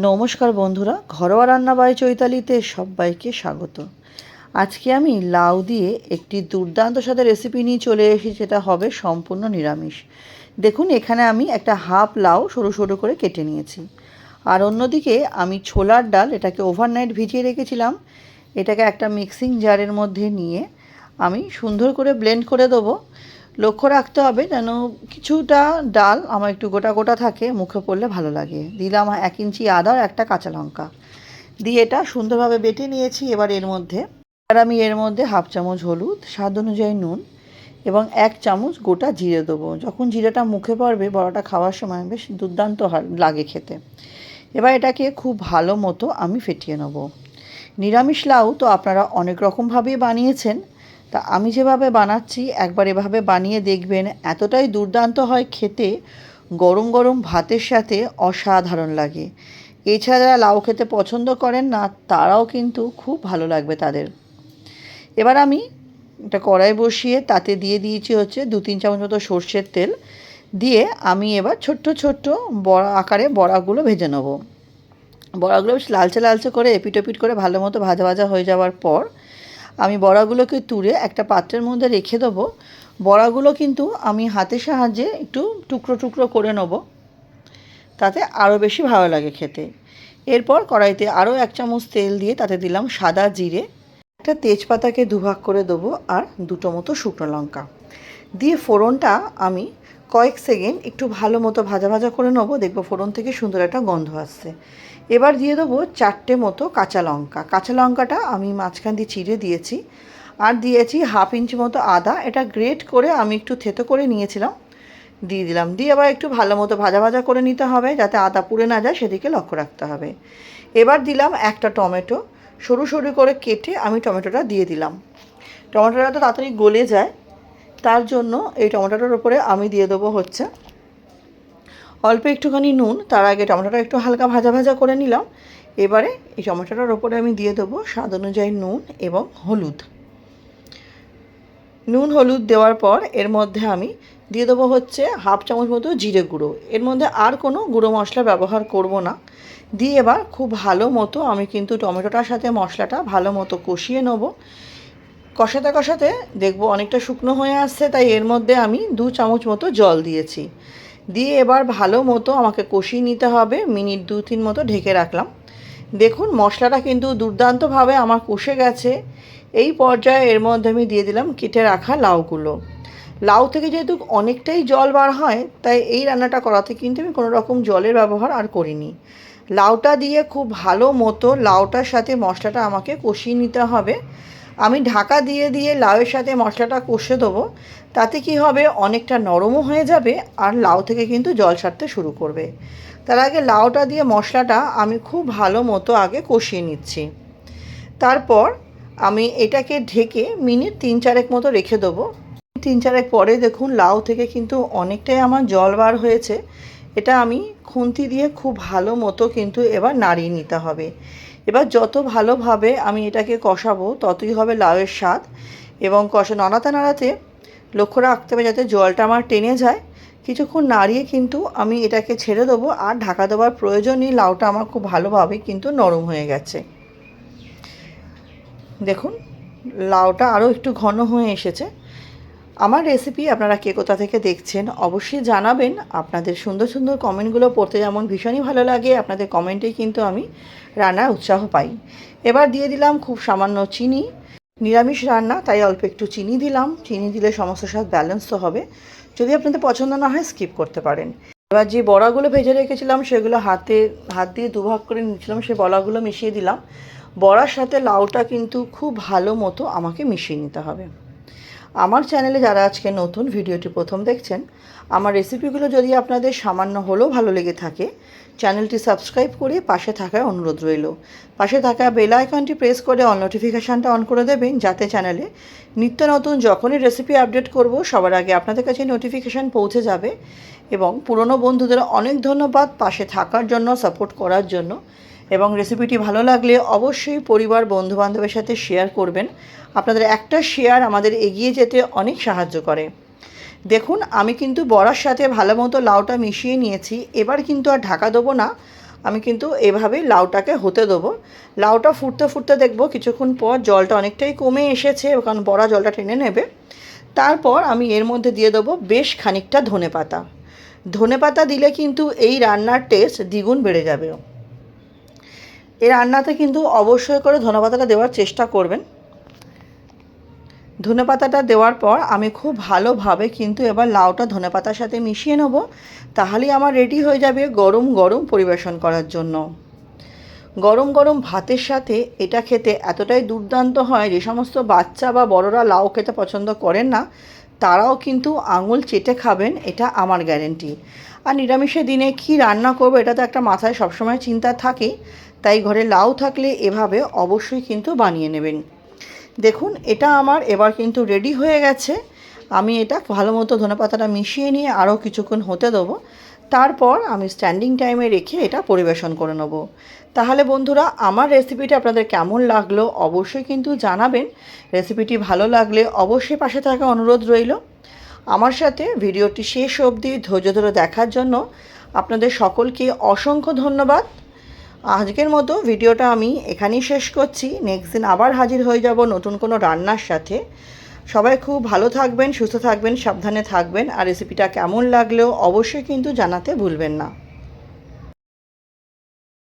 নমস্কার বন্ধুরা, ঘরোয়া রান্না বাই চৈতালিতে সবাইকে স্বাগত। আজকে আমি লাউ দিয়ে একটি দুর্দান্ত স্বাদের রেসিপি নিয়ে চলে এসেছি, যেটা হবে সম্পূর্ণ নিরামিষ। দেখুন, এখানে আমি একটা হাফ লাউ সরু সরু করে কেটে নিয়েছি। আর অন্যদিকে আমি ছোলার ডাল, এটাকে ওভারনাইট ভিজিয়ে রেখেছিলাম। এটাকে একটা মিক্সিং জারের মধ্যে নিয়ে আমি সুন্দর করে ব্লেন্ড করে দেবো। লক্ষ্য রাখতে হবে যেন কিছুটা ডাল আমার একটু গোটা গোটা থাকে, মুখে পড়লে ভালো লাগে। দিলাম 1 ইঞ্চি আদা আর একটা কাঁচা লঙ্কা দিয়ে এটা সুন্দরভাবে বেটে নিয়েছি। এবার আমি এর মধ্যে হাফ চামচ হলুদ, স্বাদ অনুযায়ী নুন এবং 1 চামচ গোটা জিরে দেবো। যখন জিরেটা মুখে পড়বে, বড়াটা খাওয়ার সময় বেশ দুর্দান্ত লাগে খেতে। এবার এটাকে খুব ভালো মতো আমি ফেটিয়ে নেব। নিরামিষ লাউ তো আপনারা অনেক রকমভাবেই বানিয়েছেন, তা আমি যেভাবে বানাচ্ছি একবার এভাবে বানিয়ে দেখবেন। এতটাই দুর্দান্ত হয় খেতে, গরম গরম ভাতের সাথে অসাধারণ লাগে। এছাড়া যারা লাউ খেতে পছন্দ করেন না, তারাও কিন্তু খুব ভালো লাগবে তাদের। এবার আমি একটা কড়াই বসিয়ে তাতে দিয়ে দিয়েছি হচ্ছে 2-3 চামচ মতো সর্ষের তেল। দিয়ে আমি এবার ছোট্ট ছোট্ট বড়া আকারে বড়াগুলো ভেজে নেব। বড়াগুলো বেশ লালচে লালচে করে এপিট ওপিট করে ভালো মতো ভাজা ভাজা হয়ে যাওয়ার পর আমি বড়াগুলোকে তুলে একটা পাত্রের মধ্যে রেখে দেবো। বড়াগুলো কিন্তু আমি হাতের সাহায্যে একটু টুকরো টুকরো করে নেব, তাতে আরও বেশি ভালো লাগে খেতে। এরপর কড়াইতে আরও 1 চামচ তেল দিয়ে তাতে দিলাম সাদা জিরে, একটা তেজপাতাকে দুভাগ করে দেবো আর 2টো মতো শুকনো লঙ্কা দিয়ে ফোড়নটা আমি কয়েক সেকেন্ড একটু ভালো মতো ভাজা ভাজা করে নেবো। দেখবো ফোড়ন থেকে সুন্দর একটা গন্ধ আসছে। এবার দিয়ে দেবো 4টে মতো কাঁচা লঙ্কা। কাঁচা লঙ্কাটা আমি মাঝখান দিয়ে চিড়ে দিয়েছি। আর দিয়েছি হাফ ইঞ্চি মতো আদা, এটা গ্রেট করে আমি একটু থেতো করে নিয়েছিলাম, দিয়ে দিলাম। দিয়ে আবার একটু ভালো মতো ভাজা ভাজা করে নিতে হবে, যাতে আদা পুড়ে না যায় সেদিকে লক্ষ্য রাখতে হবে। এবার দিলাম একটা টমেটো, সরু সরু করে কেটে আমি টমেটোটা দিয়ে দিলাম। টমেটোটা তো তাড়াতাড়ি গলে যায়, তার জন্য এই টমেটোটার উপরে আমি দিয়ে দেবো হচ্ছে অল্প একটুখানি নুন। তার আগে টমেটোটা একটু হালকা ভাজা ভাজা করে নিলাম। এবারে এই টমেটোটার ওপরে আমি দিয়ে দেবো স্বাদ অনুযায়ী নুন এবং হলুদ। নুন হলুদ দেওয়ার পর এর মধ্যে আমি দিয়ে দেবো হচ্ছে হাফ চামচ মতো জিরে গুঁড়ো। এর মধ্যে আর কোনো গুঁড়ো মশলা ব্যবহার করব না। দিয়ে এবার খুব ভালো মতো আমি কিন্তু টমেটোটার সাথে মশলাটা ভালো মতো কষিয়ে নেব। কষাতে কষাতে দেখবো অনেকটা শুকনো হয়ে আসছে, তাই এর মধ্যে আমি 2 চামচ মতো জল দিয়েছি। দিয়ে এবার ভালো মতো আমাকে কষিয়ে নিতে হবে। মিনিট 2-3 মতো ঢেকে রাখলাম। দেখুন, মশলাটা কিন্তু দুর্দান্তভাবে আমার কষে গেছে। এই পর্যায়ে এর মধ্যে আমি দিয়ে দিলাম কেটে রাখা লাউগুলো। লাউ থেকে যেহেতু অনেকটাই জল বার হয়, তাই এই রান্নাটা করাতে কিন্তু আমি কোনো রকম জলের ব্যবহার আর করিনি। লাউটা দিয়ে খুব ভালো মতো লাউটার সাথে মশলাটা আমাকে কষিয়ে নিতে হবে। আমি ঢাকা দিয়ে দিয়ে লাউয়ের সাথে মশলাটা কষে দেবো। তাতে কি হবে, অনেকটা নরমও হয়ে যাবে আর লাউ থেকে কিন্তু জল ছাড়তে শুরু করবে। তার আগে লাউটা দিয়ে মশলাটা আমি খুব ভালো মতো আগে কষিয়ে নিচ্ছি। তারপর আমি এটাকে ঢেকে মিনিট 3-4 মতো রেখে দেবো। 3-4 পরে দেখুন লাউ থেকে কিন্তু অনেকটাই আমার জল বার হয়েছে। এটা আমি খুন্তি দিয়ে খুব ভালো মতো কিন্তু এবার নাড়িয়ে নিতে হবে। এবার যত ভালোভাবে আমি এটাকে কষাবো, ততই হবে লাউয়ের স্বাদ। এবং নাড়াতে নাড়াতে লক্ষ্য রাখতে হবে যাতে জলটা আমার টেনে যায়। কিছুক্ষণ নাড়িয়ে কিন্তু আমি এটাকে ছেড়ে দেবো, আর ঢাকা দেওয়ার প্রয়োজন নেই। লাউটা আমার খুব ভালোভাবে কিন্তু নরম হয়ে গেছে। দেখুন, লাউটা আরও একটু ঘন হয়ে এসেছে। আমার রেসিপি আপনারা কে কোথা থেকে দেখছেন অবশ্যই জানাবেন। আপনাদের সুন্দর সুন্দর কমেন্টগুলো পড়তে যেমন ভীষণই ভালো লাগে, আপনাদের কমেন্টেই কিন্তু আমি রান্নার উৎসাহ পাই। এবার দিয়ে দিলাম খুব সামান্য চিনি। নিরামিষ রান্না, তাই অল্প একটু চিনি দিলাম। চিনি দিলে সমস্ত স্বাদ ব্যালেন্স তো হবে। যদি আপনাদের পছন্দ না হয় স্কিপ করতে পারেন। এবার যে বড়াগুলো ভেজে রেখেছিলাম সেগুলো হাত দিয়ে দুভাগ করে নিয়েছিলাম, সেই বড়াগুলো মিশিয়ে দিলাম। বড়ার সাথে লাউটা কিন্তু খুব ভালো মতো আমাকে মিশিয়ে নিতে হবে। আমার চ্যানেলে যারা আজকে নতুন ভিডিওটি প্রথম দেখছেন, আমার রেসিপিগুলো যদি আপনাদের সামান্য হলেও ভালো লেগে থাকে, চ্যানেলটি সাবস্ক্রাইব করে পাশে থাকার অনুরোধ রইল। পাশে থাকা বেল আইকনটি প্রেস করে অল নোটিফিকেশানটা অন করে দেবেন, যাতে চ্যানেলে নিত্য নতুন যখনই রেসিপি আপডেট করব সবার আগে আপনাদের কাছে নোটিফিকেশান পৌঁছে যাবে। এবং পুরনো বন্ধুদের অনেক ধন্যবাদ পাশে থাকার জন্য, সাপোর্ট করার জন্য। এবং রেসিপিটি ভালো লাগলে অবশ্যই পরিবার বন্ধুবান্ধবের সাথে শেয়ার করবেন। আপনাদের একটা শেয়ার আমাদের এগিয়ে যেতে অনেক সাহায্য করে। দেখুন, আমি কিন্তু বড়ার সাথে ভালো মতো লাউটা মিশিয়ে নিয়েছি। এবার কিন্তু আর ঢাকা দেবো না, আমি কিন্তু এভাবেই লাউটাকে হতে দেবো। লাউটা ফুটতে ফুটতে দেখবো কিছুক্ষণ পর জলটা অনেকটাই কমে এসেছে, কারণ বড়া জলটা টেনে নেবে। তারপর আমি এর মধ্যে দিয়ে দেবো বেশ খানিকটা ধনেপাতা। ধনেপাতা দিলে কিন্তু এই রান্নার টেস্ট দ্বিগুণ বেড়ে যাবে। এই রান্নাতে কিন্তু অবশ্যই করে ধনেপাতাটা দেওয়ার চেষ্টা করবেন। ধনেপাতাটা দেওয়ার পর আমি খুব ভালোভাবে কিন্তু এবার লাউটা ধনেপাতার সাথে মিশিয়ে নেব। তাহলেই আমার রেডি হয়ে যাবে গরম গরম পরিবেশন করার জন্য। গরম গরম ভাতের সাথে এটা খেতে এতটাই দুর্দান্ত হয়, যে সমস্ত বাচ্চা বা বড়রা লাউ খেতে পছন্দ করেন না তারাও কিন্তু আঙুল চেটে খাবেন, এটা আমার গ্যারেন্টি। আর নিরামিষের দিনে কি রান্না করবো এটা তো একটা মাথায় সবসময় চিন্তা থাকেই, তাই ঘরে লাউ থাকলে এভাবে অবশ্যই কিন্তু বানিয়ে নেবেন। দেখুন এটা আমার এবার কিন্তু রেডি হয়ে গেছে। আমি এটা ভালো মতো ধনেপাতাটা মিশিয়ে নিয়ে আরও কিছুক্ষণ হতে দেবো। তারপর আমি স্ট্যান্ডিং টাইমে রেখে এটা পরিবেশন করে নেব। তাহলে বন্ধুরা, আমার রেসিপিটা আপনাদের কেমন লাগলো অবশ্যই কিন্তু জানাবেন। রেসিপিটি ভালো লাগলে অবশ্যই পাশে থাকা অনুরোধ রইল। আমার সাথে ভিডিওটি শেষ অবধি ধৈর্য ধরে দেখার জন্য আপনাদের সকলকে অসংখ্য ধন্যবাদ। আজকের মতো ভিডিওটা আমি এখানেই শেষ করছি। নেক্সট দিন আবার হাজির হয়ে যাব নতুন কোনো রান্নার সাথে। সবাই খুব ভালো থাকবেন, সুস্থ থাকবেন, সাবধানে থাকবেন। আর রেসিপিটা কেমন লাগলেও অবশ্যই কিন্তু জানাতে ভুলবেন না।